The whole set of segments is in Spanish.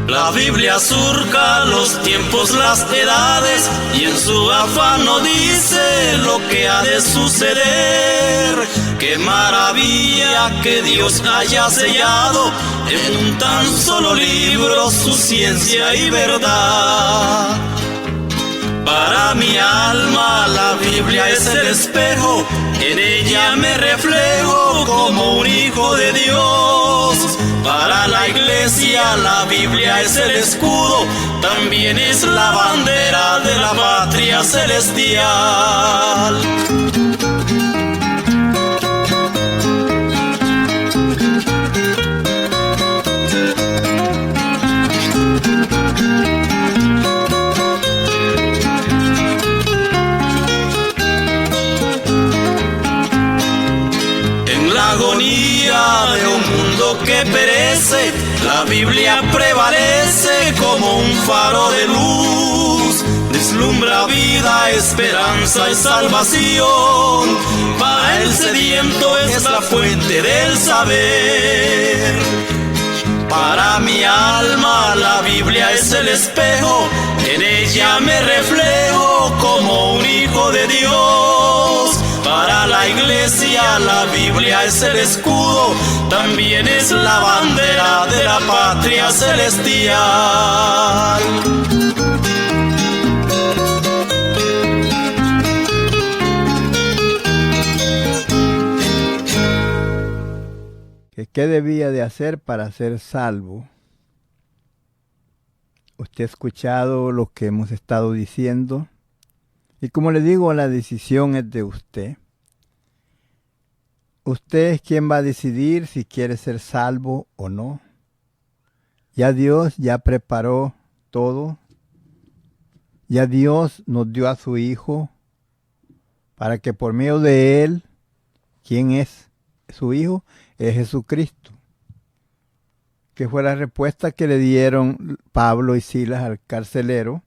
La Biblia surca los tiempos, las edades, y en su afán no dice lo que ha de suceder. Qué maravilla que Dios haya sellado en un tan solo libro su ciencia y verdad. Para mi alma la Biblia es el espejo, en ella me reflejo como un hijo de Dios. Para la iglesia la Biblia es el escudo, también es la bandera de la patria celestial. De un mundo que perece, la Biblia prevalece como un faro de luz. Deslumbra vida, esperanza y salvación. Para el sediento es la fuente del saber. Para mi alma la Biblia es el espejo, en ella me reflejo como un hijo de Dios. Para la iglesia la Biblia es el escudo, también es la bandera de la patria celestial. ¿Qué debía de hacer para ser salvo? Usted ha escuchado lo que hemos estado diciendo. Y como le digo, la decisión es de usted. Usted es quien va a decidir si quiere ser salvo o no. Ya Dios ya preparó todo. Ya Dios nos dio a su Hijo para que por medio de Él, ¿quién es su Hijo? Es Jesucristo. Que fue la respuesta que le dieron Pablo y Silas al carcelero.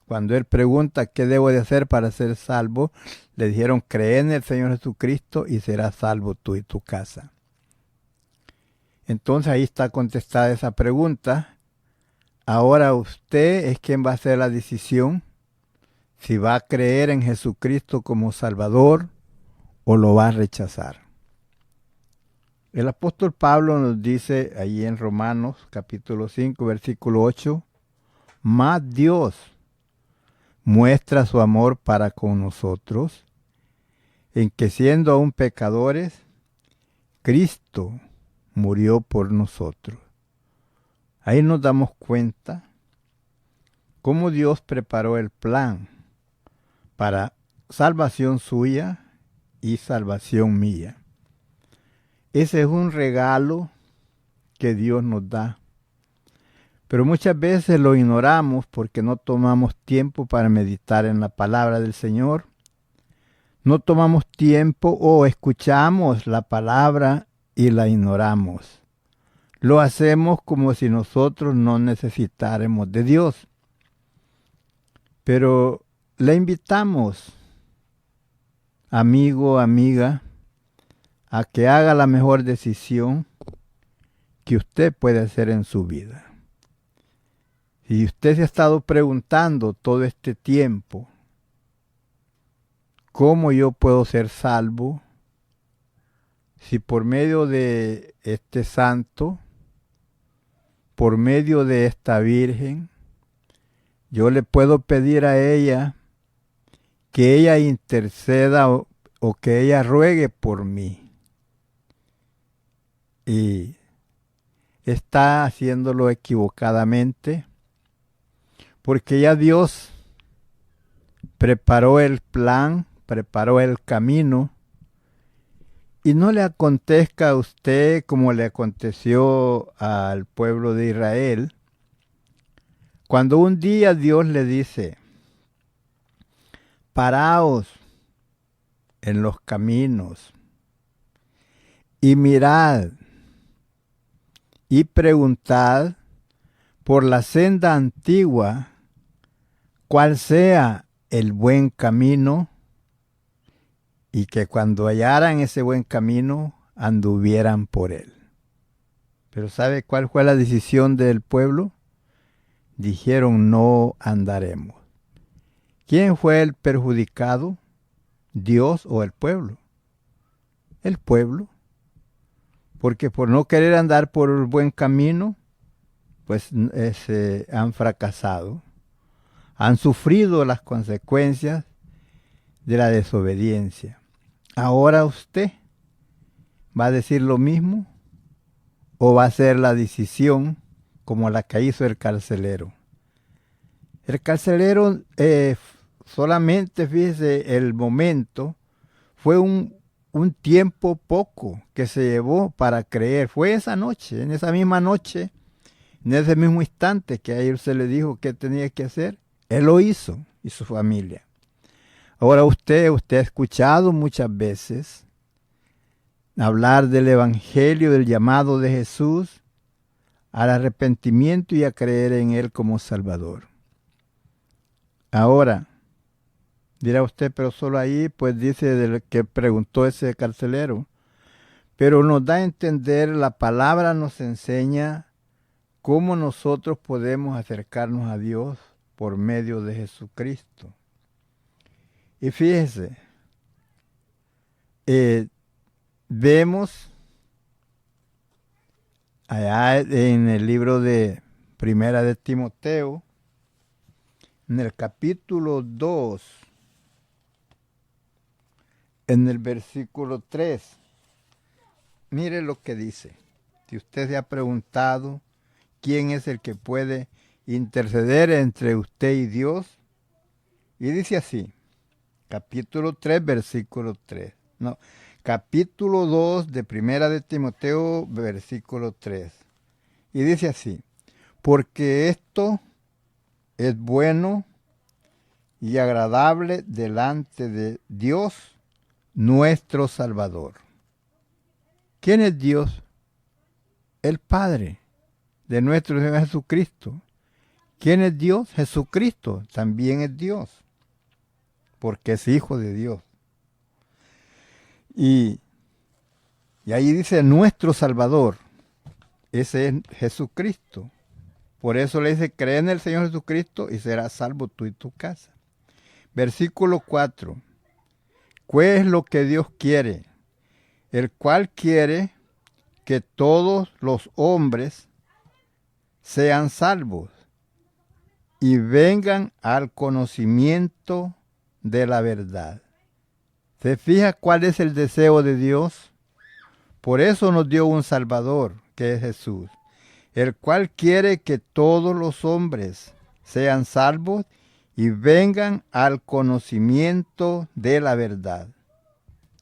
Cuando él pregunta qué debo de hacer para ser salvo, le dijeron, cree en el Señor Jesucristo y serás salvo tú y tu casa. Entonces ahí está contestada esa pregunta. Ahora usted es quien va a hacer la decisión si va a creer en Jesucristo como Salvador o lo va a rechazar. El apóstol Pablo nos dice allí en Romanos capítulo 5, versículo 8, mas Dios muestra su amor para con nosotros, en que siendo aún pecadores, Cristo murió por nosotros. Ahí nos damos cuenta cómo Dios preparó el plan para salvación suya y salvación mía. Ese es un regalo que Dios nos da. Pero muchas veces lo ignoramos porque no tomamos tiempo para meditar en la palabra del Señor. No tomamos tiempo o escuchamos la palabra y la ignoramos. Lo hacemos como si nosotros no necesitáramos de Dios. Pero le invitamos, amigo, amiga, a que haga la mejor decisión que usted puede hacer en su vida. Si usted se ha estado preguntando todo este tiempo, ¿cómo yo puedo ser salvo? Si por medio de este santo, por medio de esta virgen, yo le puedo pedir a ella que ella interceda o que ella ruegue por mí. Y está haciéndolo equivocadamente, porque ya Dios preparó el plan, preparó el camino, y no le acontezca a usted como le aconteció al pueblo de Israel, cuando un día Dios le dice, paraos en los caminos y mirad y preguntad por la senda antigua cuál sea el buen camino, y que cuando hallaran ese buen camino anduvieran por él. Pero ¿sabe cuál fue la decisión del pueblo? dijeron no andaremos. ¿Quién fue el perjudicado? ¿Dios o el pueblo? El pueblo. Porque por no querer andar por el buen camino, pues han fracasado. Han sufrido las consecuencias de la desobediencia. Ahora usted va a decir lo mismo o va a hacer la decisión como la que hizo el carcelero. El carcelero solamente, fíjese, el momento fue un tiempo poco que se llevó para creer. Fue esa noche, en esa misma noche, en ese mismo instante que a él se le dijo qué tenía que hacer. Él lo hizo y su familia. Ahora usted ha escuchado muchas veces hablar del evangelio, del llamado de Jesús al arrepentimiento y a creer en Él como Salvador. Ahora, dirá usted, pero solo ahí, pues dice del que preguntó ese carcelero. Pero nos da a entender, la palabra nos enseña cómo nosotros podemos acercarnos a Dios por medio de Jesucristo. Y fíjese, vemos allá en el libro de Primera de Timoteo, en el capítulo 2, en el versículo 3, mire lo que dice. Si usted se ha preguntado quién es el que puede interceder entre usted y Dios, y dice así, capítulo 3, versículo 3. No, capítulo 2 de Primera de Timoteo, versículo 3. Y dice así, porque esto es bueno y agradable delante de Dios, nuestro Salvador. ¿Quién es Dios? El Padre de nuestro Señor Jesucristo. ¿Quién es Dios? Jesucristo también es Dios, porque es Hijo de Dios. Y ahí dice nuestro Salvador, ese es Jesucristo. Por eso le dice, cree en el Señor Jesucristo y serás salvo tú y tu casa. Versículo 4. ¿Qué es lo que Dios quiere? El cual quiere que todos los hombres sean salvos y vengan al conocimiento de la verdad. ¿Se fija cuál es el deseo de Dios? Por eso nos dio un Salvador, que es Jesús, el cual quiere que todos los hombres sean salvos y vengan al conocimiento de la verdad.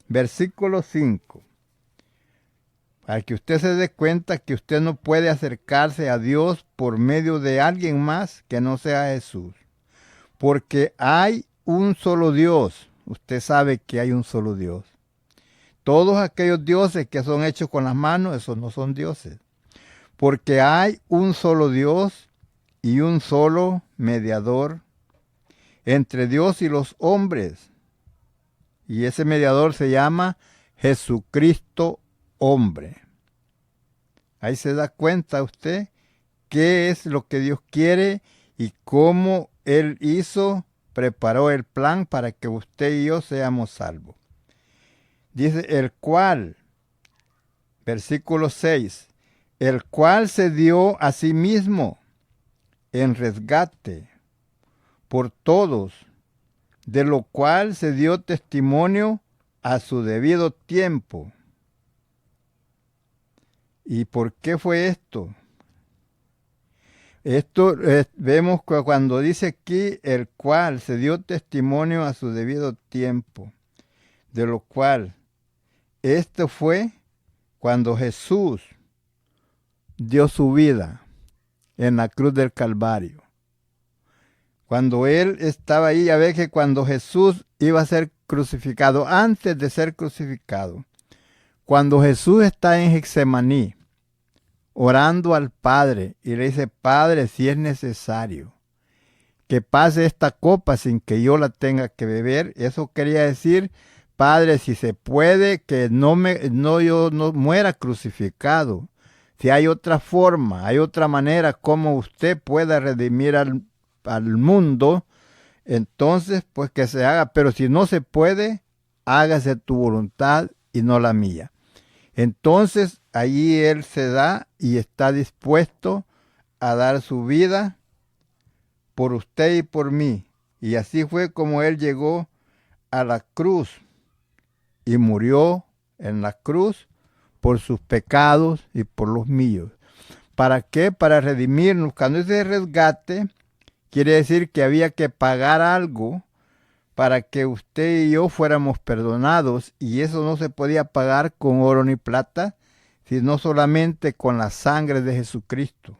Versículo 5. Para que usted se dé cuenta que usted no puede acercarse a Dios por medio de alguien más que no sea Jesús. Porque hay un solo Dios. Usted sabe que hay un solo Dios. Todos aquellos dioses que son hechos con las manos, esos no son dioses. Porque hay un solo Dios y un solo mediador entre Dios y los hombres. Y ese mediador se llama Jesucristo hombre. Ahí se da cuenta usted qué es lo que Dios quiere y cómo Él preparó el plan para que usted y yo seamos salvos. Dice, el cual, versículo 6, el cual se dio a sí mismo en rescate por todos, de lo cual se dio testimonio a su debido tiempo. ¿Y por qué fue esto? Esto vemos que cuando dice aquí, el cual se dio testimonio a su debido tiempo, de lo cual, esto fue cuando Jesús dio su vida en la cruz del Calvario. Cuando Él estaba ahí, ya ve que cuando Jesús iba a ser crucificado, antes de ser crucificado, cuando Jesús está en Getsemaní, orando al Padre, y le dice, Padre, si es necesario que pase esta copa sin que yo la tenga que beber, eso quería decir, Padre, si se puede, que yo no muera crucificado, Si hay otra forma, hay otra manera como usted pueda redimir al mundo, entonces pues que se haga. Pero si no se puede, hágase tu voluntad y no la mía. Entonces allí Él se da y está dispuesto a dar su vida por usted y por mí. Y así fue como Él llegó a la cruz y murió en la cruz por sus pecados y por los míos. ¿Para qué? Para redimirnos. Cuando ese rescate quiere decir que había que pagar algo para que usted y yo fuéramos perdonados, y eso no se podía pagar con oro ni plata, sino solamente con la sangre de Jesucristo.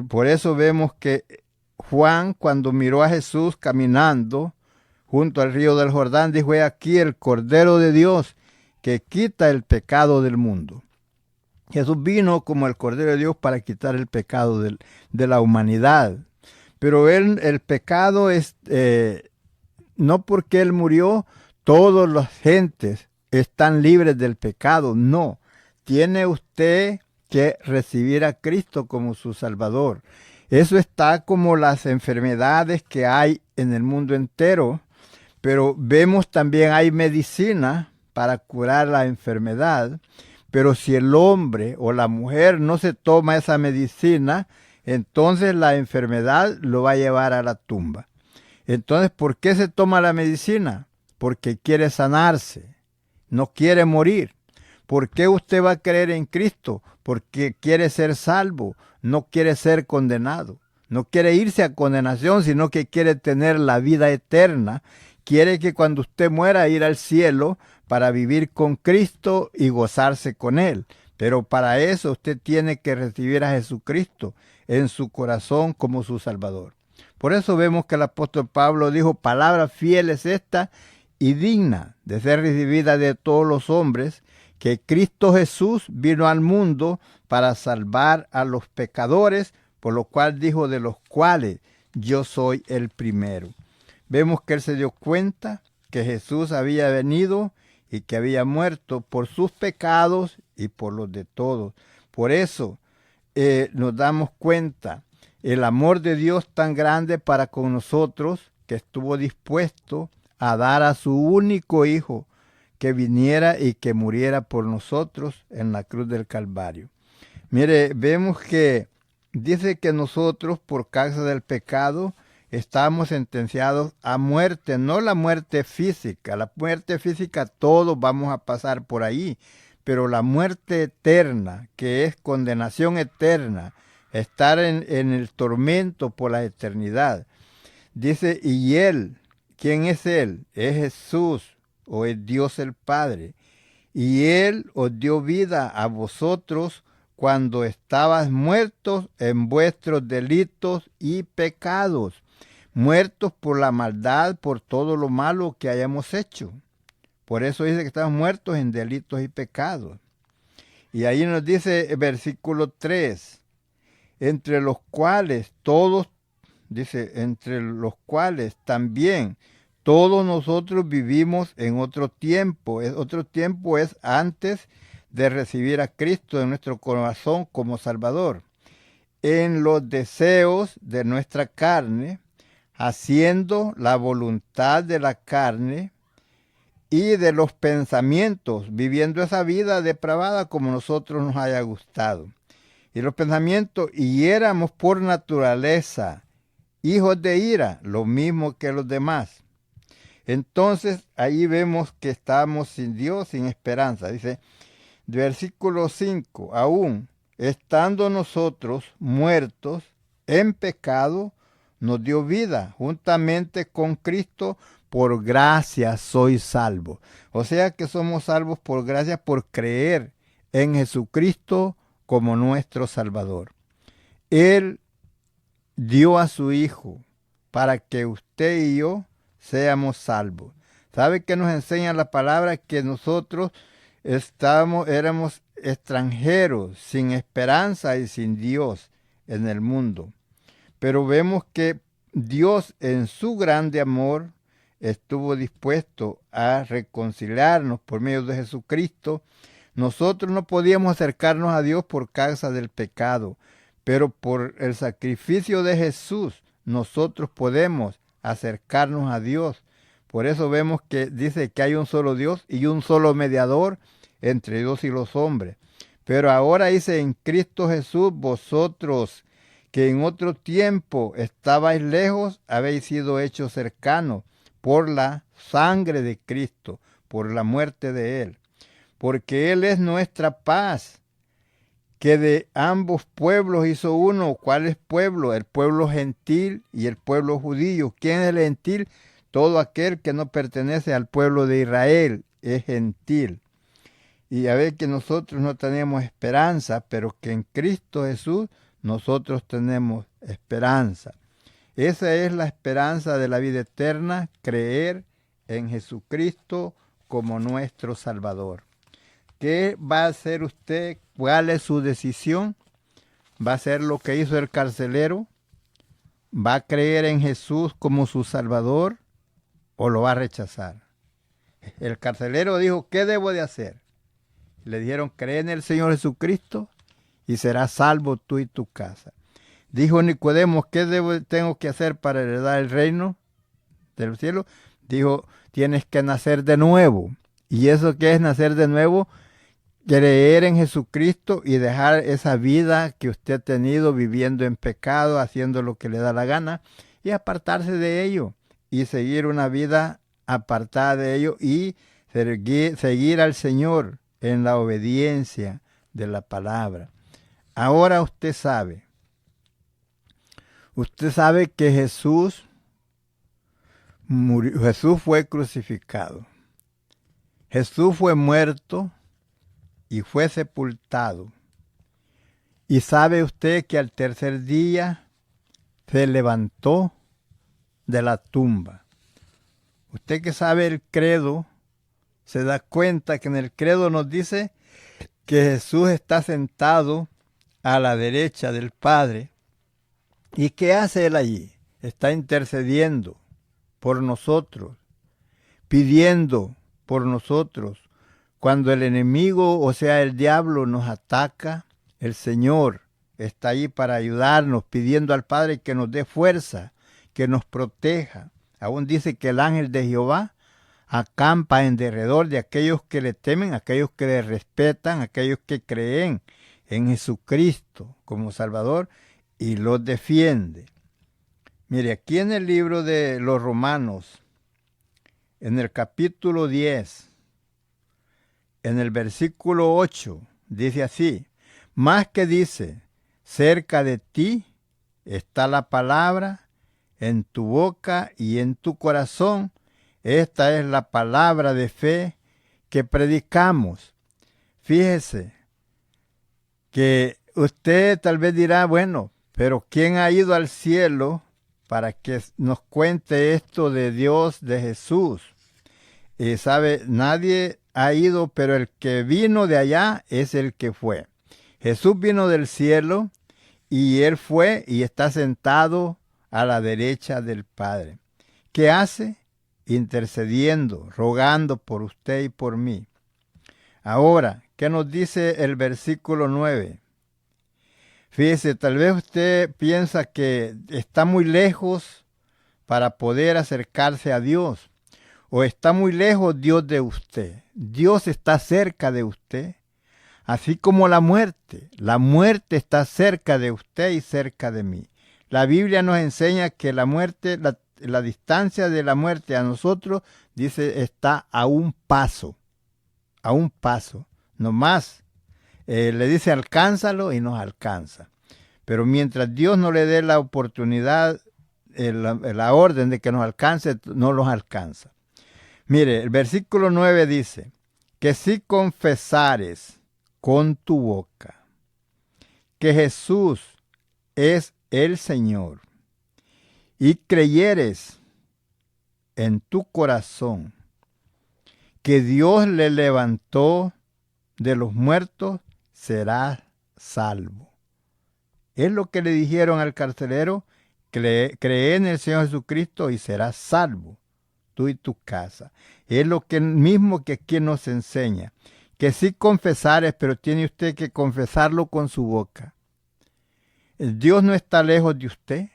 Por eso vemos que Juan, cuando miró a Jesús caminando junto al río del Jordán, dijo: he aquí el Cordero de Dios que quita el pecado del mundo. Jesús vino como el Cordero de Dios para quitar el pecado de la humanidad. Pero el pecado es, no porque Él murió, todas las gentes están libres del pecado. No, tiene usted que recibir a Cristo como su Salvador. Eso está como las enfermedades que hay en el mundo entero, pero vemos también hay medicina para curar la enfermedad, pero si el hombre o la mujer no se toma esa medicina, entonces la enfermedad lo va a llevar a la tumba. Entonces, ¿por qué se toma la medicina? Porque quiere sanarse, no quiere morir. ¿Por qué usted va a creer en Cristo? Porque quiere ser salvo, no quiere ser condenado. No quiere irse a condenación, sino que quiere tener la vida eterna. Quiere que cuando usted muera ir al cielo para vivir con Cristo y gozarse con Él. Pero para eso usted tiene que recibir a Jesucristo en su corazón como su Salvador. Por eso vemos que el apóstol Pablo dijo: palabra fiel es esta y digna de ser recibida de todos los hombres, que Cristo Jesús vino al mundo para salvar a los pecadores, por lo cual dijo: de los cuales yo soy el primero. Vemos que Él se dio cuenta que Jesús había venido y que había muerto por sus pecados y por los de todos. Por eso nos damos cuenta el amor de Dios tan grande para con nosotros, que estuvo dispuesto a dar a su único Hijo que viniera y que muriera por nosotros en la cruz del Calvario. Mire, vemos que dice que nosotros, por causa del pecado, estamos sentenciados a muerte, no la muerte física. La muerte física todos vamos a pasar por ahí, pero la muerte eterna, que es condenación eterna, estar en el tormento por la eternidad. Dice: y Él, ¿quién es Él? Es Jesús, o es Dios el Padre. Y Él os dio vida a vosotros cuando estabas muertos en vuestros delitos y pecados, muertos por la maldad, por todo lo malo que hayamos hecho. Por eso dice que estamos muertos en delitos y pecados. Y ahí nos dice el versículo 3, entre los cuales todos, dice, entre los cuales también todos nosotros vivimos en otro tiempo. Otro tiempo es antes de recibir a Cristo en nuestro corazón como Salvador, en los deseos de nuestra carne, haciendo la voluntad de la carne y de los pensamientos, viviendo esa vida depravada como nosotros nos haya gustado. Y los pensamientos, y éramos por naturaleza hijos de ira, lo mismo que los demás. Entonces, ahí vemos que estamos sin Dios, sin esperanza. Dice, versículo 5, aún estando nosotros muertos en pecado, nos dio vida juntamente con Cristo. Por gracia sois salvos. O sea que somos salvos por gracia, por creer en Jesucristo como nuestro Salvador. Él dio a su Hijo para que usted y yo seamos salvos. ¿Sabe qué nos enseña la palabra? Que nosotros éramos extranjeros, sin esperanza y sin Dios en el mundo. Pero vemos que Dios, en su grande amor, estuvo dispuesto a reconciliarnos por medio de Jesucristo, Nosotros no podíamos acercarnos a Dios por causa del pecado, pero por el sacrificio de Jesús nosotros podemos acercarnos a Dios. Por eso vemos que dice que hay un solo Dios y un solo mediador entre Dios y los hombres. Pero ahora dice en Cristo Jesús, vosotros que en otro tiempo estabais lejos, habéis sido hechos cercanos por la sangre de Cristo, por la muerte de Él. Porque Él es nuestra paz, que de ambos pueblos hizo uno. ¿Cuál es pueblo? El pueblo gentil y el pueblo judío. ¿Quién es el gentil? Todo aquel que no pertenece al pueblo de Israel es gentil. Y a ver que nosotros no tenemos esperanza, pero que en Cristo Jesús nosotros tenemos esperanza. Esa es la esperanza de la vida eterna, creer en Jesucristo como nuestro Salvador. ¿Qué va a hacer usted? ¿Cuál es su decisión? ¿Va a hacer lo que hizo el carcelero? ¿Va a creer en Jesús como su Salvador o lo va a rechazar? El carcelero dijo, ¿qué debo de hacer? Le dijeron, cree en el Señor Jesucristo y serás salvo tú y tu casa. Dijo Nicodemo, ¿qué tengo que hacer para heredar el reino del cielo? Dijo, tienes que nacer de nuevo. ¿Y eso qué es nacer de nuevo? Creer en Jesucristo y dejar esa vida que usted ha tenido viviendo en pecado, haciendo lo que le da la gana, y apartarse de ello y seguir una vida apartada de ello y seguir al Señor en la obediencia de la palabra. Ahora usted sabe que Jesús murió, Jesús fue crucificado, Jesús fue muerto y fue sepultado. Y sabe usted que al tercer día se levantó de la tumba. Usted que sabe el credo, se da cuenta que en el credo nos dice que Jesús está sentado a la derecha del Padre. ¿Y qué hace Él allí? Está intercediendo por nosotros, pidiendo por nosotros. Cuando el enemigo, o sea, el diablo, nos ataca, el Señor está ahí para ayudarnos, pidiendo al Padre que nos dé fuerza, que nos proteja. Aún dice que el ángel de Jehová acampa en derredor de aquellos que le temen, aquellos que le respetan, aquellos que creen en Jesucristo como Salvador y los defiende. Mire, aquí en el libro de los Romanos, en el capítulo 10, en el versículo 8, dice así, más que dice, cerca de ti está la palabra, en tu boca y en tu corazón. Esta es la palabra de fe que predicamos. Fíjese que usted tal vez dirá, bueno, pero ¿quién ha ido al cielo para que nos cuente esto de Dios, de Jesús? Y sabe, nadie ha ido, pero el que vino de allá es el que fue. Jesús vino del cielo y Él fue y está sentado a la derecha del Padre. ¿Qué hace? Intercediendo, rogando por usted y por mí. Ahora, ¿qué nos dice el versículo 9? Fíjese, tal vez usted piensa que está muy lejos para poder acercarse a Dios, o está muy lejos Dios de usted. Dios está cerca de usted, así como la muerte. La muerte está cerca de usted y cerca de mí. La Biblia nos enseña que la muerte, la distancia de la muerte a nosotros, dice, está a un paso, nomás. Le dice, alcánzalo y nos alcanza. Pero mientras Dios no le dé la oportunidad, la orden de que nos alcance, no los alcanza. Mire, el versículo 9 dice, que si confesares con tu boca que Jesús es el Señor y creyeres en tu corazón que Dios le levantó de los muertos, serás salvo. Es lo que le dijeron al carcelero, cree en el Señor Jesucristo y serás salvo, tú y tu casa. Es lo mismo que aquí nos enseña, que sí confesares, pero tiene usted que confesarlo con su boca. El Dios no está lejos de usted.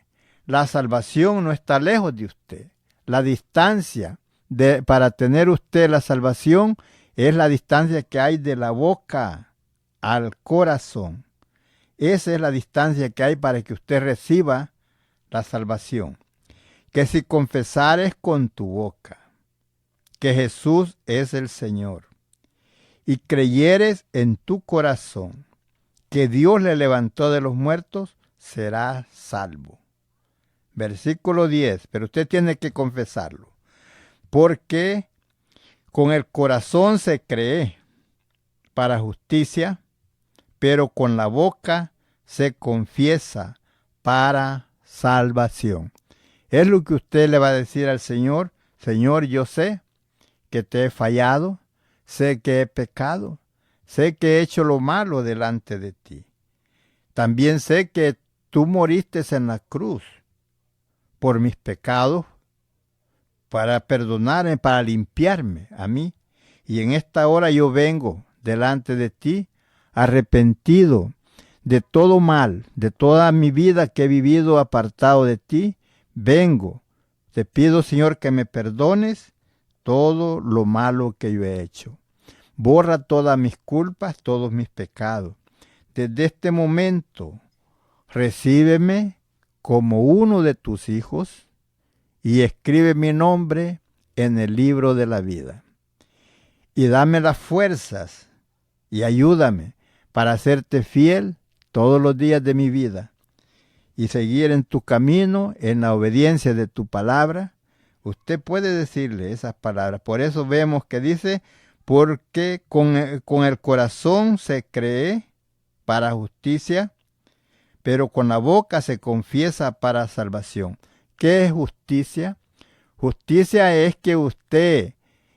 La salvación no está lejos de usted. La distancia para tener usted la salvación es la distancia que hay de la boca al corazón. Esa es la distancia que hay para que usted reciba la salvación. Que si confesares con tu boca que Jesús es el Señor y creyeres en tu corazón que Dios le levantó de los muertos, serás salvo. Versículo 10, pero usted tiene que confesarlo. Porque con el corazón se cree para justicia, pero con la boca se confiesa para salvación. Es lo que usted le va a decir al Señor. Señor, yo sé que te he fallado, sé que he pecado, sé que he hecho lo malo delante de ti. También sé que tú moriste en la cruz por mis pecados, para perdonarme, para limpiarme a mí. Y en esta hora yo vengo delante de ti, arrepentido de todo mal, de toda mi vida que he vivido apartado de ti. Vengo, te pido, Señor, que me perdones todo lo malo que yo he hecho. Borra todas mis culpas, todos mis pecados. Desde este momento, recíbeme como uno de tus hijos y escribe mi nombre en el libro de la vida. Y dame las fuerzas y ayúdame para hacerte fiel todos los días de mi vida y seguir en tu camino, en la obediencia de tu palabra. Usted puede decirle esas palabras. Por eso vemos que dice, porque con el corazón se cree para justicia, pero con la boca se confiesa para salvación. ¿Qué es justicia? Justicia es que usted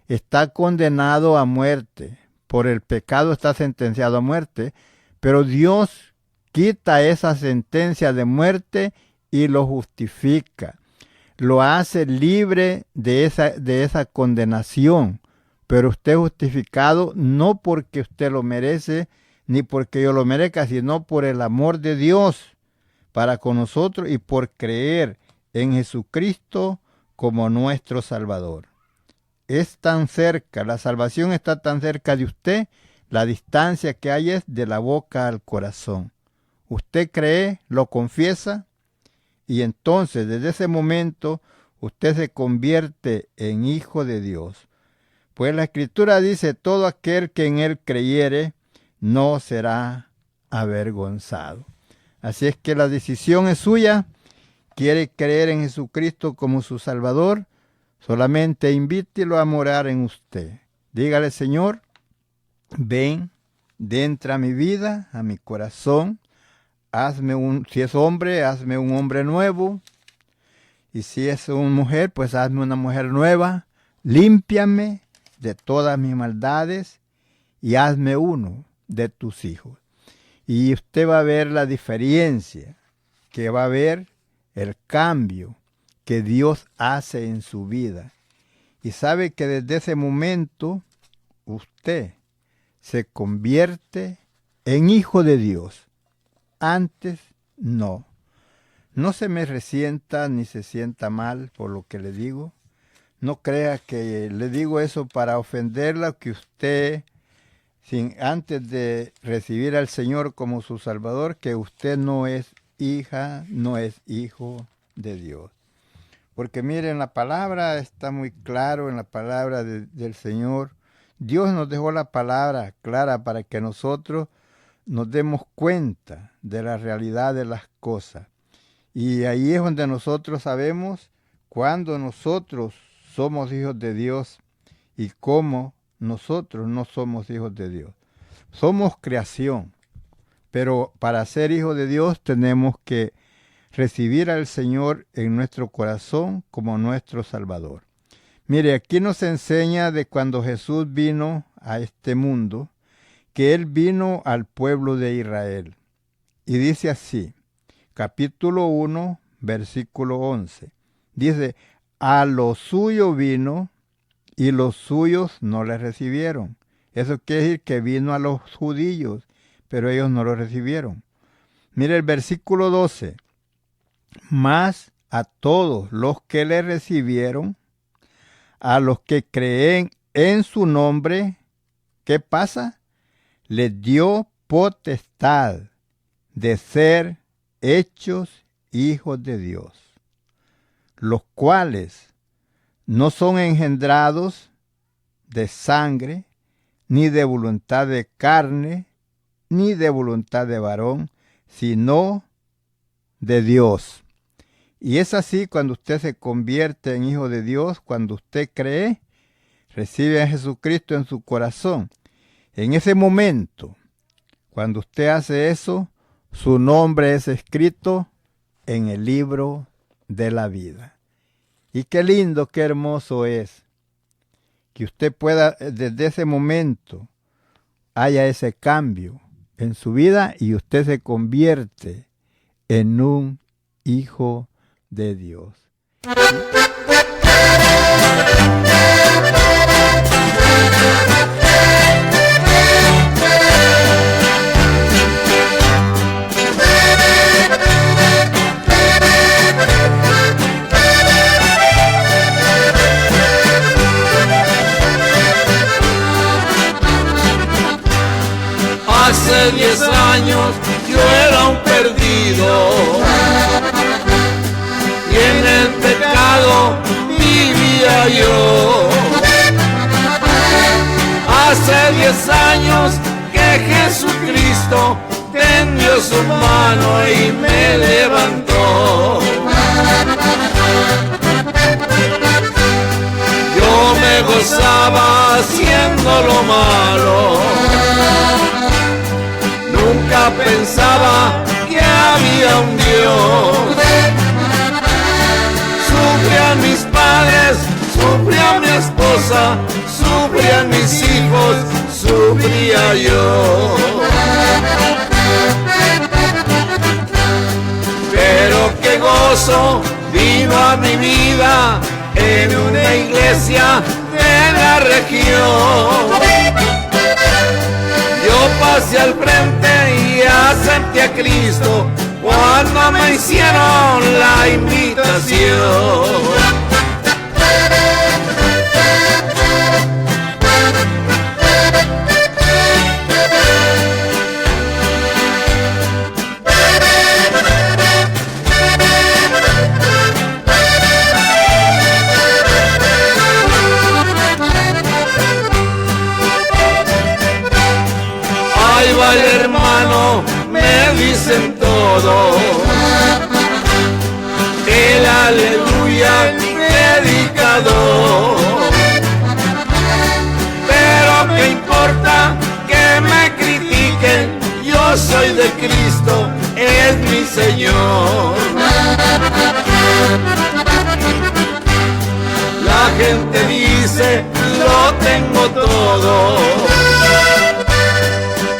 está condenado a muerte. Por el pecado está sentenciado a muerte, pero Dios quita esa sentencia de muerte y lo justifica. Lo hace libre de esa condenación. Pero usted es justificado no porque usted lo merece, ni porque yo lo merezca, sino por el amor de Dios para con nosotros y por creer en Jesucristo como nuestro Salvador. Es tan cerca, la salvación está tan cerca de usted, la distancia que hay es de la boca al corazón. Usted cree, lo confiesa, y entonces desde ese momento usted se convierte en hijo de Dios. Pues la Escritura dice, todo aquel que en él creyere no será avergonzado. Así es que la decisión es suya. ¿Quiere creer en Jesucristo como su Salvador? Solamente invítelo a morar en usted. Dígale, Señor, ven, entra a mi vida, a mi corazón. Si es hombre, hazme un hombre nuevo. Y si es una mujer, pues hazme una mujer nueva. Límpiame de todas mis maldades y hazme uno de tus hijos. Y usted va a ver la diferencia, que va a ver el cambio que Dios hace en su vida. Y sabe que desde ese momento usted se convierte en hijo de Dios. Antes no. No se me resienta ni se sienta mal por lo que le digo. No crea que le digo eso para ofenderla, que usted, antes de recibir al Señor como su Salvador, que usted no es hija, no es hijo de Dios. Porque miren, la palabra está muy claro en la palabra del Señor. Dios nos dejó la palabra clara para que nosotros nos demos cuenta de la realidad de las cosas. Y ahí es donde nosotros sabemos cuándo nosotros somos hijos de Dios y cómo nosotros no somos hijos de Dios. Somos creación, pero para ser hijos de Dios tenemos que recibir al Señor en nuestro corazón como nuestro Salvador. Mire, aquí nos enseña de cuando Jesús vino a este mundo, que Él vino al pueblo de Israel. Y dice así, capítulo 1, versículo 11. Dice, a lo suyo vino y los suyos no le recibieron. Eso quiere decir que vino a los judíos, pero ellos no lo recibieron. Mire el versículo 12. Mas a todos los que le recibieron, a los que creen en su nombre, ¿qué pasa? Les dio potestad de ser hechos hijos de Dios, los cuales no son engendrados de sangre, ni de voluntad de carne, ni de voluntad de varón, sino de Dios. Y es así cuando usted se convierte en hijo de Dios, cuando usted cree, recibe a Jesucristo en su corazón. En ese momento, cuando usted hace eso, su nombre es escrito en el libro de la vida. Y qué lindo, qué hermoso es que usted pueda, desde ese momento, haya ese cambio en su vida y usted se convierte en un hijo de Dios. Hace 10 años yo era un perdido y en el pecado vivía yo. Hace 10 años que Jesucristo tendió su mano y me levantó. Yo me gozaba haciendo lo malo, nunca pensaba que había un Dios. Sufrían mis padres, sufría mi esposa, sufrían mis hijos, sufría yo. Pero qué gozo vino a mi vida en una iglesia de la región. Yo pasé al frente y acepté a Cristo cuando me hicieron la invitación. Ahí va el hermano, me dicen todo, el aleluya predicador. Pero qué importa que me critiquen, yo soy de Cristo, es mi Señor. La gente dice, lo tengo todo,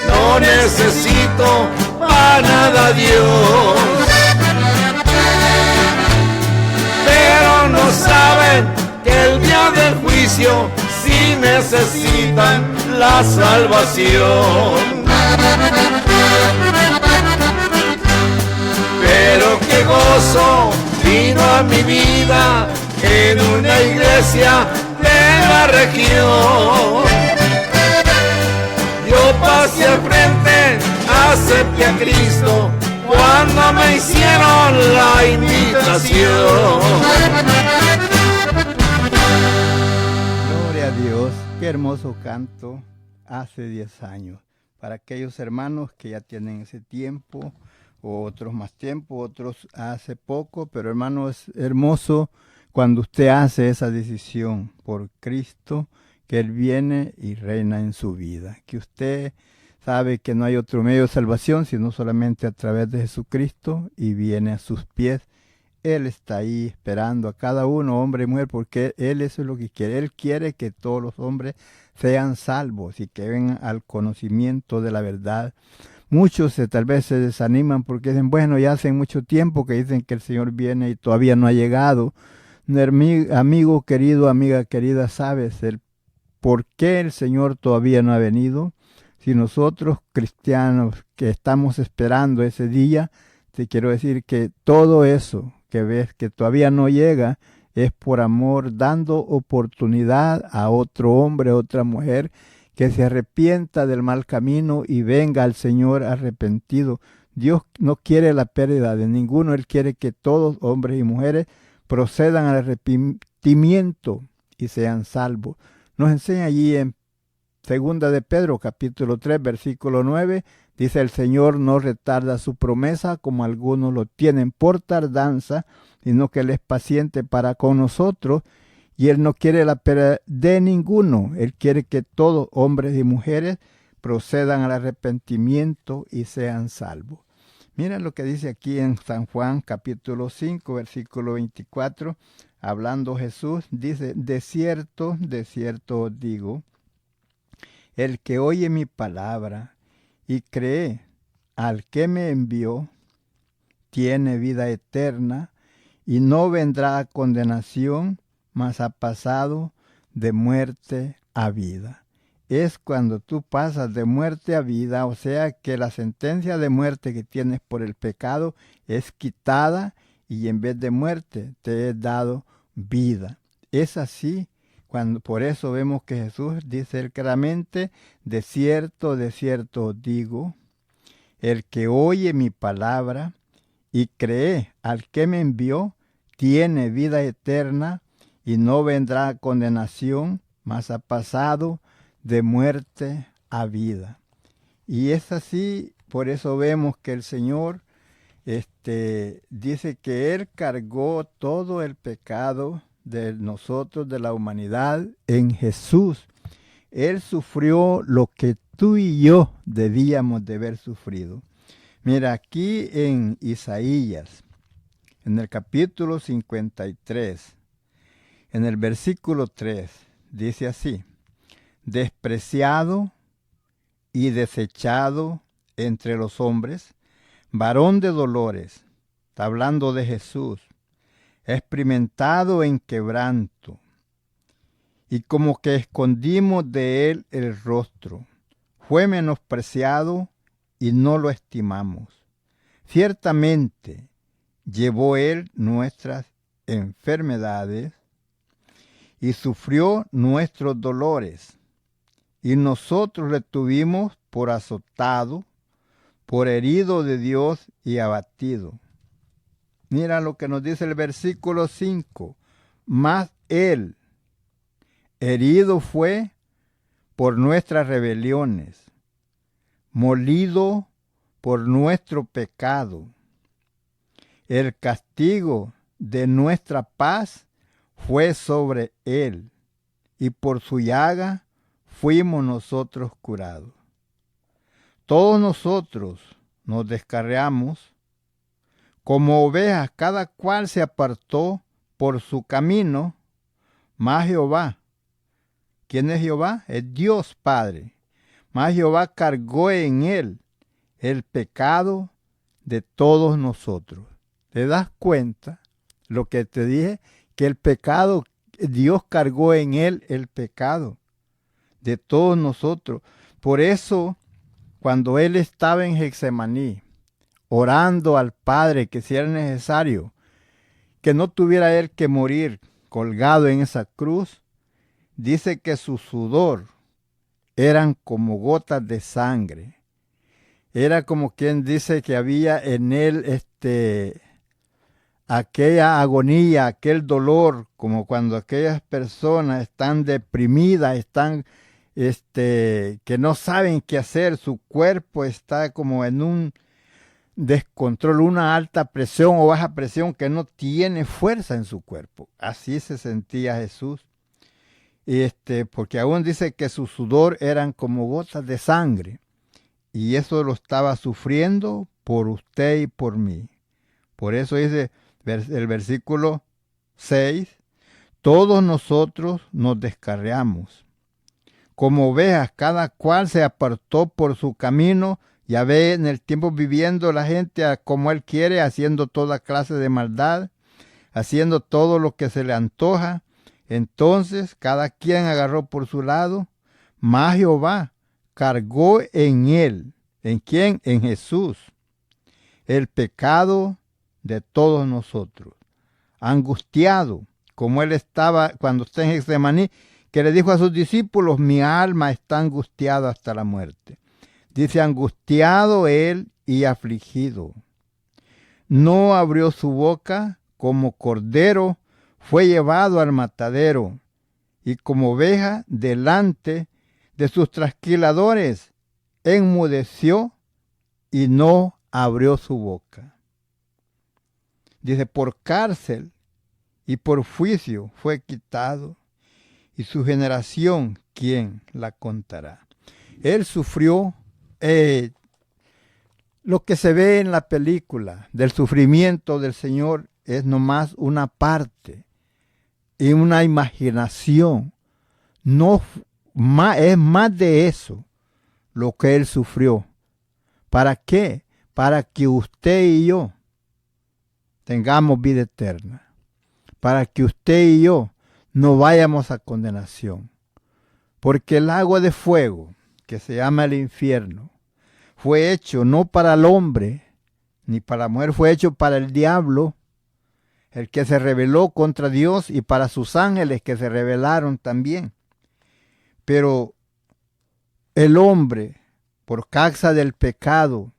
no necesito para nada a Dios. Pero no saben que el día del juicio sí necesitan la salvación. Pero qué gozo vino a mi vida en una iglesia de la región. Yo pasé al frente, acepté a Cristo cuando me hicieron la invitación. Gloria a Dios, qué hermoso canto hace 10 años. Para aquellos hermanos que ya tienen ese tiempo, o otros más tiempo, otros hace poco, pero hermano, es hermoso cuando usted hace esa decisión por Cristo, que Él viene y reina en su vida, que usted sabe que no hay otro medio de salvación, sino solamente a través de Jesucristo, y viene a sus pies. Él está ahí esperando a cada uno, hombre y mujer, porque Él eso es lo que quiere. Él quiere que todos los hombres sean salvos y que vengan al conocimiento de la verdad. Muchos tal vez se desaniman porque dicen, bueno, ya hace mucho tiempo que dicen que el Señor viene y todavía no ha llegado. Amigo querido, amiga querida, sabes, el ¿por qué el Señor todavía no ha venido? Si nosotros cristianos que estamos esperando ese día, te quiero decir que todo eso que ves que todavía no llega es por amor, dando oportunidad a otro hombre, a otra mujer, que se arrepienta del mal camino y venga al Señor arrepentido. Dios no quiere la pérdida de ninguno, Él quiere que todos, hombres y mujeres, procedan al arrepentimiento y sean salvos. Nos enseña allí en Segunda de Pedro, capítulo 3, versículo 9, dice: el Señor no retarda su promesa, como algunos lo tienen por tardanza, sino que Él es paciente para con nosotros, y Él no quiere la pérdida de ninguno. Él quiere que todos, hombres y mujeres, procedan al arrepentimiento y sean salvos. Mira lo que dice aquí en San Juan, capítulo 5, versículo 24, hablando Jesús, dice: de cierto os digo, el que oye mi palabra y cree al que me envió, tiene vida eterna y no vendrá a condenación, mas ha pasado de muerte a vida. Es cuando tú pasas de muerte a vida, o sea que la sentencia de muerte que tienes por el pecado es quitada y en vez de muerte te he dado vida. Es así. Por eso vemos que Jesús dice claramente: de cierto os digo, el que oye mi palabra y cree al que me envió, tiene vida eterna y no vendrá a condenación, mas ha pasado de muerte a vida. Y es así, por eso vemos que el Señor dice que Él cargó todo el pecado de nosotros, de la humanidad, en Jesús. Él sufrió lo que tú y yo debíamos de haber sufrido. Mira, aquí en Isaías, en el capítulo 53, en el versículo 3, dice así: despreciado y desechado entre los hombres, varón de dolores, está hablando de Jesús, experimentado en quebranto, y como que escondimos de él el rostro. Fue menospreciado y no lo estimamos. Ciertamente llevó él nuestras enfermedades y sufrió nuestros dolores, y nosotros le tuvimos por azotado, por herido de Dios y abatido. Mira lo que nos dice el versículo 5. Mas él herido fue por nuestras rebeliones, molido por nuestro pecado. El castigo de nuestra paz fue sobre él, y por su llaga fuimos nosotros curados. Todos nosotros nos descarriamos como ovejas, cada cual se apartó por su camino, mas Jehová, ¿quién es Jehová? Es Dios Padre. Mas Jehová cargó en él el pecado de todos nosotros. ¿Te das cuenta lo que te dije? Que el pecado, Dios cargó en él el pecado de todos nosotros. Por eso, cuando él estaba en Getsemaní, orando al Padre que si era necesario, que no tuviera él que morir colgado en esa cruz, dice que su sudor eran como gotas de sangre. Era como quien dice que había en él aquella agonía, aquel dolor, como cuando aquellas personas están deprimidas, están que no saben qué hacer, su cuerpo está como en un descontrol, una alta presión o baja presión, que no tiene fuerza en su cuerpo. Así se sentía Jesús. Porque aún dice que su sudor eran como gotas de sangre, y eso lo estaba sufriendo por usted y por mí. Por eso dice el versículo 6, todos nosotros nos descarriamos. Como ovejas, cada cual se apartó por su camino. Ya ve, en el tiempo viviendo la gente como él quiere, haciendo toda clase de maldad, haciendo todo lo que se le antoja. Entonces cada quien agarró por su lado, mas Jehová cargó en él. ¿En quién? En Jesús. El pecado de todos nosotros. Angustiado, como él estaba cuando está en Getsemaní, que le dijo a sus discípulos, mi alma está angustiada hasta la muerte. Dice, angustiado él y afligido. No abrió su boca, como cordero fue llevado al matadero, y como oveja delante de sus trasquiladores, enmudeció y no abrió su boca. Dice, por cárcel y por juicio fue quitado, y su generación, ¿quién la contará? Él sufrió lo que se ve en la película del sufrimiento del Señor es nomás una parte y una imaginación. No es más de eso lo que Él sufrió. ¿Para qué? Para que usted y yo tengamos vida eterna. Para que usted y yo no vayamos a condenación. Porque el lago de fuego, que se llama el infierno, fue hecho no para el hombre, ni para la mujer, fue hecho para el diablo, el que se rebeló contra Dios, y para sus ángeles que se rebelaron también. Pero el hombre, por causa del pecado,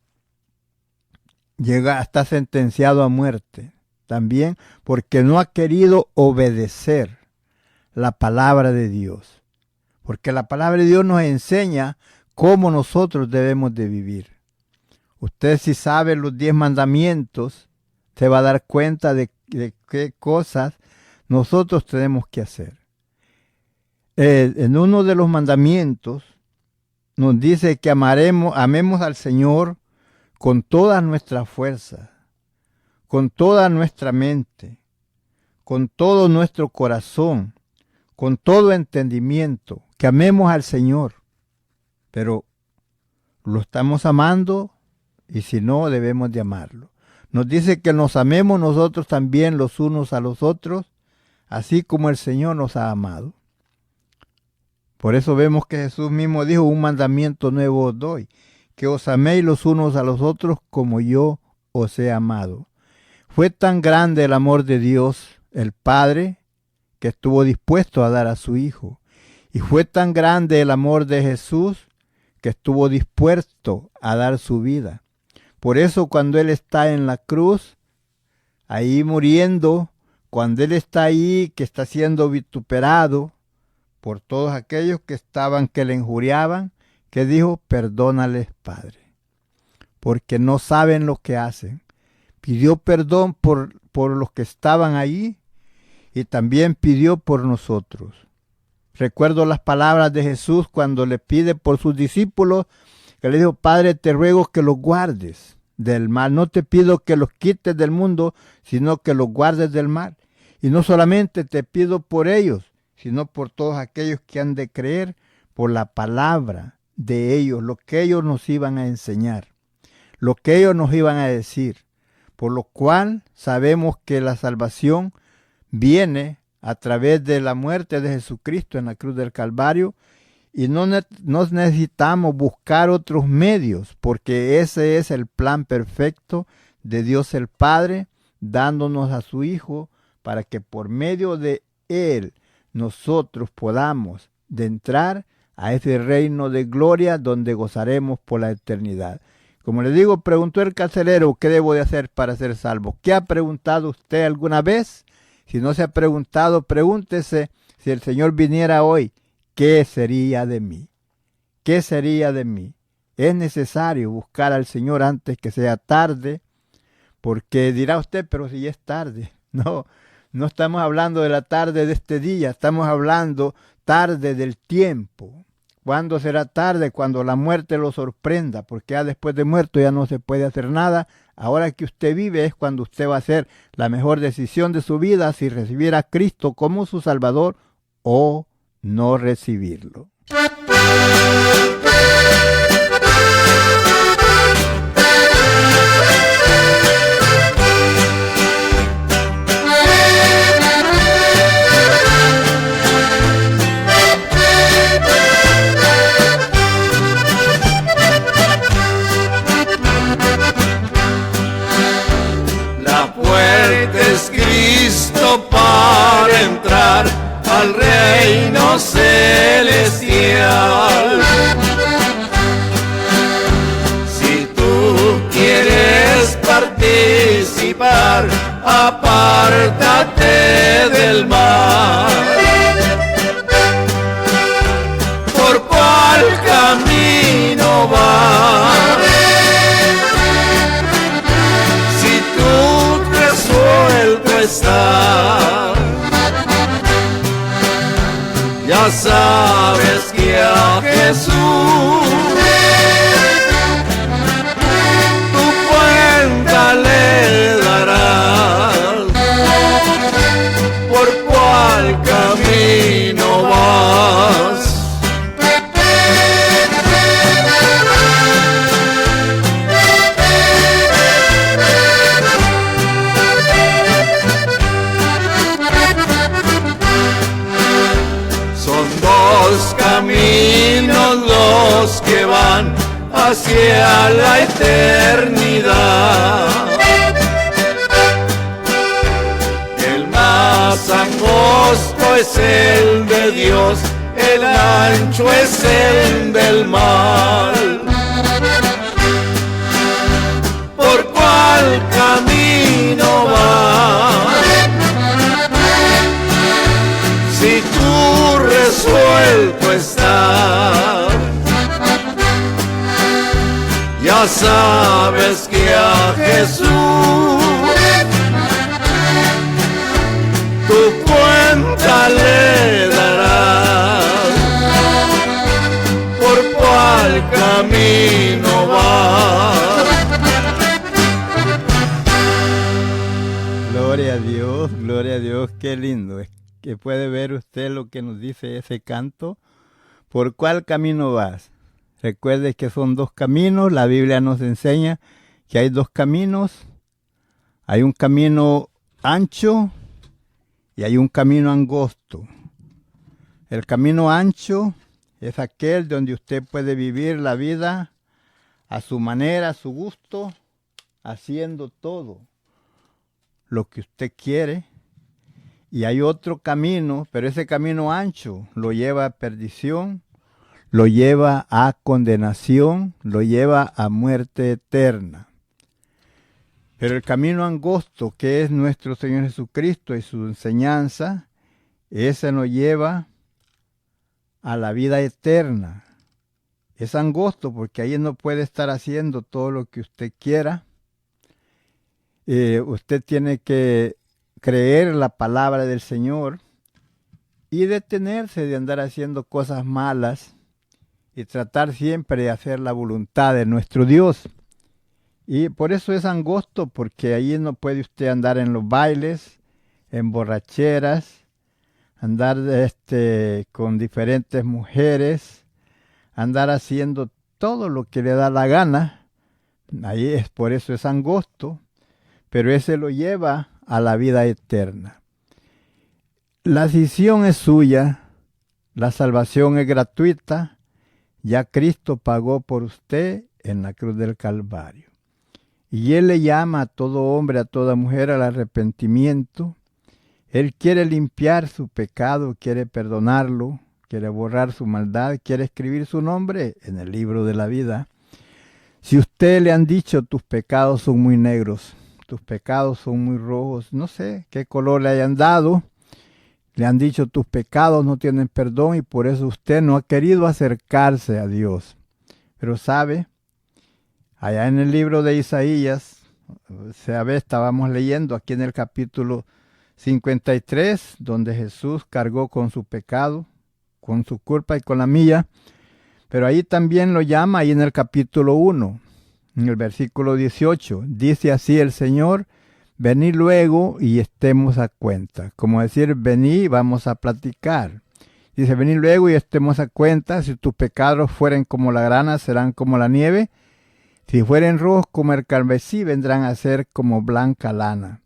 está sentenciado a muerte también, porque no ha querido obedecer la palabra de Dios. Porque la palabra de Dios nos enseña cómo nosotros debemos de vivir. Usted, si sabe los 10 mandamientos, se va a dar cuenta de qué cosas nosotros tenemos que hacer. En uno de los mandamientos nos dice que amemos al Señor con toda nuestra fuerza, con toda nuestra mente, con todo nuestro corazón, con todo entendimiento, que amemos al Señor. Pero lo estamos amando, y si no, debemos de amarlo. Nos dice que nos amemos nosotros también los unos a los otros, así como el Señor nos ha amado. Por eso vemos que Jesús mismo dijo, un mandamiento nuevo os doy, que os améis los unos a los otros como yo os he amado. Fue tan grande el amor de Dios, el Padre, que estuvo dispuesto a dar a su Hijo. Y fue tan grande el amor de Jesús, que estuvo dispuesto a dar su vida. Por eso cuando Él está en la cruz, ahí muriendo, cuando Él está ahí, que está siendo vituperado por todos aquellos que le injuriaban, que dijo, perdónales, Padre, porque no saben lo que hacen. Pidió perdón por los que estaban ahí y también pidió por nosotros. Recuerdo las palabras de Jesús cuando le pide por sus discípulos, que le dijo, Padre, te ruego que los guardes del mal. No te pido que los quites del mundo, sino que los guardes del mal. Y no solamente te pido por ellos, sino por todos aquellos que han de creer por la palabra de ellos, lo que ellos nos iban a enseñar, lo que ellos nos iban a decir. Por lo cual sabemos que la salvación viene a través de la muerte de Jesucristo en la cruz del Calvario, y no necesitamos buscar otros medios, porque ese es el plan perfecto de Dios el Padre, dándonos a su Hijo para que por medio de Él nosotros podamos de entrar a ese reino de gloria donde gozaremos por la eternidad. Como le digo, preguntó el carcelero, ¿qué debo de hacer para ser salvo? ¿Qué ha preguntado usted alguna vez? Si no se ha preguntado, pregúntese, si el Señor viniera hoy, ¿qué sería de mí? ¿Qué sería de mí? Es necesario buscar al Señor antes que sea tarde, porque dirá usted, pero si ya es tarde. No estamos hablando de la tarde de este día, estamos hablando tarde del tiempo. ¿Cuándo será tarde? Cuando la muerte lo sorprenda, porque ya después de muerto ya no se puede hacer nada. Ahora que usted vive es cuando usted va a hacer la mejor decisión de su vida, si recibir a Cristo como su Salvador o no recibirlo. listo para entrar al reino celestial. Si tú quieres participar, apártate del mal. ¿Por cuál camino vas? Si tú resuelto estás, ya sabes que a Jesús tu cuenta le darás. ¿Por cuál camino vas? Caminos los que van hacia la eternidad. El más angosto es el de Dios, el ancho es el del mal. ¿Por cuál camino vas? Si tú resuelto estás, ya sabes que a Jesús tu cuenta le darás. ¿Por cuál camino vas? Gloria a Dios, qué lindo es. Que puede ver usted lo que nos dice ese canto. ¿Por cuál camino vas? Recuerde que son dos caminos. La Biblia nos enseña que hay dos caminos. Hay un camino ancho y hay un camino angosto. El camino ancho es aquel donde usted puede vivir la vida a su manera, a su gusto, haciendo todo lo que usted quiere. Y hay otro camino, pero ese camino ancho lo lleva a perdición, lo lleva a condenación, lo lleva a muerte eterna. Pero el camino angosto, que es nuestro Señor Jesucristo y su enseñanza, ese nos lleva a la vida eterna. Es angosto porque ahí no puede estar haciendo todo lo que usted quiera. Usted tiene que creer la palabra del Señor y detenerse de andar haciendo cosas malas y tratar siempre de hacer la voluntad de nuestro Dios. Y por eso es angosto, porque ahí no puede usted andar en los bailes, en borracheras, andar con diferentes mujeres, andar haciendo todo lo que le da la gana. Ahí es, por eso es angosto, pero ese lo lleva a la vida eterna. La decisión es suya, la salvación es gratuita, ya Cristo pagó por usted en la cruz del Calvario. Y Él le llama a todo hombre, a toda mujer al arrepentimiento. Él quiere limpiar su pecado, quiere perdonarlo, quiere borrar su maldad, quiere escribir su nombre en el libro de la vida. Si usted le han dicho tus pecados son muy negros, tus pecados son muy rojos, no sé qué color le hayan dado, le han dicho tus pecados no tienen perdón y por eso usted no ha querido acercarse a Dios. Pero sabe, allá en el libro de Isaías, estábamos leyendo aquí en el capítulo 53, donde Jesús cargó con su pecado, con su culpa y con la mía, pero ahí también lo llama, ahí en el capítulo 1, en el versículo 18, dice así el Señor, venid luego y estemos a cuenta. Como decir, vení, vamos a platicar. Dice, venid luego y estemos a cuenta, si tus pecados fueren como la grana, serán como la nieve, si fueren rojos como el carmesí, vendrán a ser como blanca lana.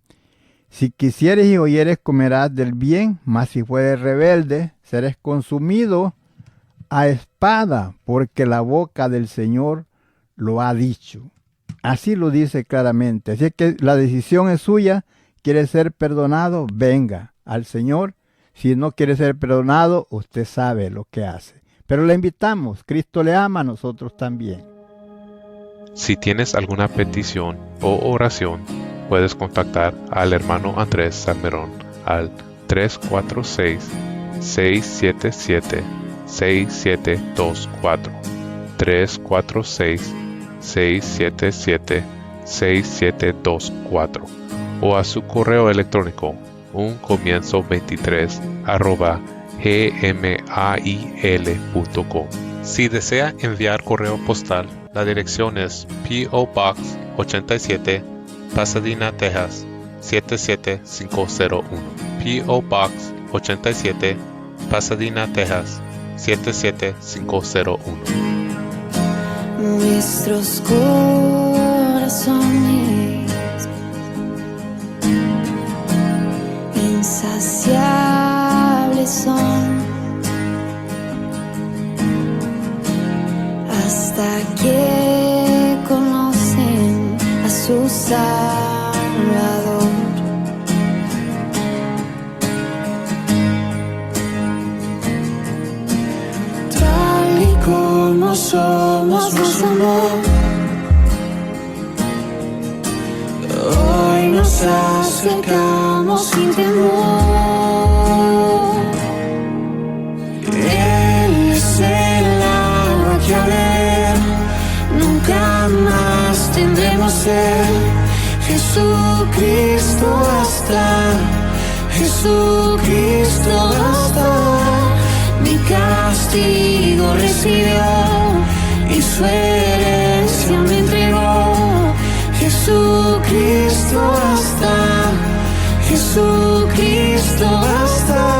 Si quisieres y oyeres, comerás del bien, mas si fueres rebelde, serás consumido a espada, porque la boca del Señor lo ha dicho. Así lo dice claramente. Así que la decisión es suya, quiere ser perdonado, venga al Señor. Si no quiere ser perdonado, usted sabe lo que hace. Pero le invitamos, Cristo le ama, a nosotros también. Si tienes alguna petición o oración, puedes contactar al hermano Andrés Salmerón al 346-677-6724, 346-677-6724, o a su correo electrónico uncomienzo23@gmail.com. Si desea enviar correo postal, la dirección es P.O. Box 87, Pasadena, Texas 77501. P.O. Box 87, Pasadena, Texas 77501. Nuestros corazones insaciables son hasta que conocen a su Salvador. Tal y como somos, nos amó. Hoy nos acercamos sin temor. Él es el agua que a ver nunca más tendremos sed. Jesucristo basta, Jesucristo basta. Mi castigo recibió y su herencia me entregó. Jesucristo basta, Jesucristo basta.